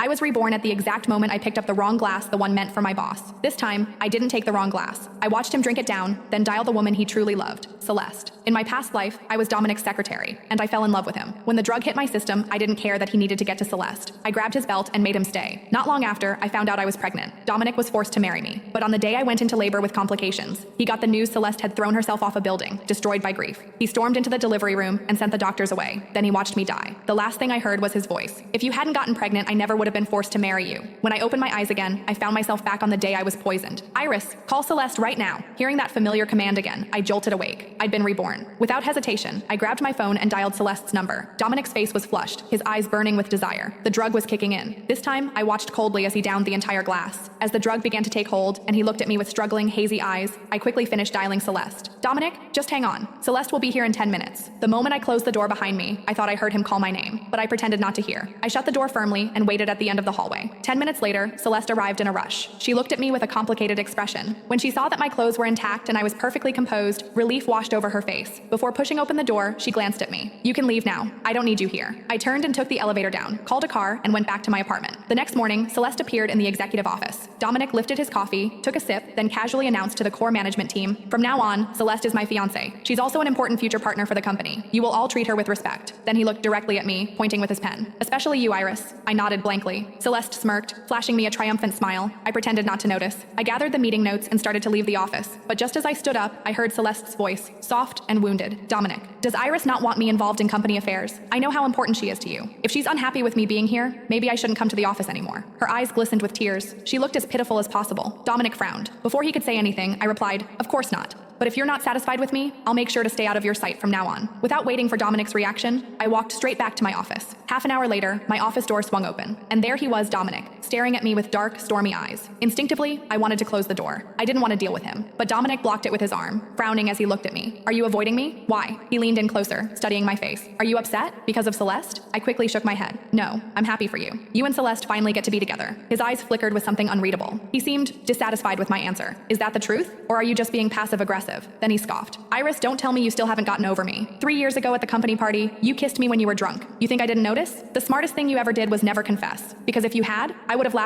I was reborn at the exact moment I picked up the wrong glass, the one meant for my boss. This time, I didn't take the wrong glass. I watched him drink it down, then dial the woman he truly loved, Celeste. In my past life, I was Dominic's secretary, and I fell in love with him. When the drug hit my system, I didn't care that he needed to get to Celeste. I grabbed his belt and made him stay. Not long after, I found out I was pregnant. Dominic was forced to marry me. But on the day I went into labor with complications, he got the news Celeste had thrown herself off a building, destroyed by grief. He stormed into the delivery room and sent the doctors away. Then he watched me die. The last thing I heard was his voice. If you hadn't gotten pregnant, I never would have been forced to marry you. When I opened my eyes again, I found myself back on the day I was poisoned. Iris, call Celeste right now. Hearing that familiar command again, I jolted awake. I'd been reborn. Without hesitation, I grabbed my phone and dialed Celeste's number. Dominic's face was flushed, his eyes burning with desire. The drug was kicking in. This time, I watched coldly as he downed the entire glass. As the drug began to take hold, and he looked at me with struggling, hazy eyes, I quickly finished dialing Celeste. Dominic, just hang on. Celeste will be here in 10 minutes. The moment I closed the door behind me, I thought I heard him call my name, but I pretended not to hear. I shut the door firmly and waited at the end of the hallway. 10 minutes later, Celeste arrived in a rush. She looked at me with a complicated expression. When she saw that my clothes were intact and I was perfectly composed, relief washed over her face. Before pushing open the door, she glanced at me. You can leave now. I don't need you here. I turned and took the elevator down, called a car, and went back to my apartment. The next morning, Celeste appeared in the executive office. Dominic lifted his coffee, took a sip, then casually announced to the core management team, "From now on, Celeste is my fiancée. She's also an important future partner for the company. You will all treat her with respect." Then he looked directly at me, pointing with his pen. "Especially you, Iris." I nodded blankly. Celeste smirked, flashing me a triumphant smile. I pretended not to notice. I gathered the meeting notes and started to leave the office. But just as I stood up, I heard Celeste's voice, soft and wounded. "Dominic, does Iris not want me involved in company affairs? I know how important she is to you. If she's unhappy with me being here, maybe I shouldn't come to the office anymore." Her eyes glistened with tears. She looked as pitiful as possible. Dominic frowned. Before he could say anything, I replied, "Of course not. But if you're not satisfied with me, I'll make sure to stay out of your sight from now on." Without waiting for Dominic's reaction, I walked straight back to my office. Half an hour later, my office door swung open, and there he was, Dominic, staring at me with dark, stormy eyes. Instinctively, I wanted to close the door. I didn't want to deal with him, but Dominic blocked it with his arm, frowning as he looked at me. "Are you avoiding me? Why?" He leaned in closer, studying my face. "Are you upset? Because of Celeste?" I quickly shook my head. "No, I'm happy for you. You and Celeste finally get to be together." His eyes flickered with something unreadable. He seemed dissatisfied with my answer. "Is that the truth? Or are you just being passive-aggressive?" Then he scoffed. "Iris, don't tell me you still haven't gotten over me. 3 years ago at the company party, you kissed me when you were drunk. You think I didn't notice? The smartest thing you ever did was never confess. Because if you had, I would have laughed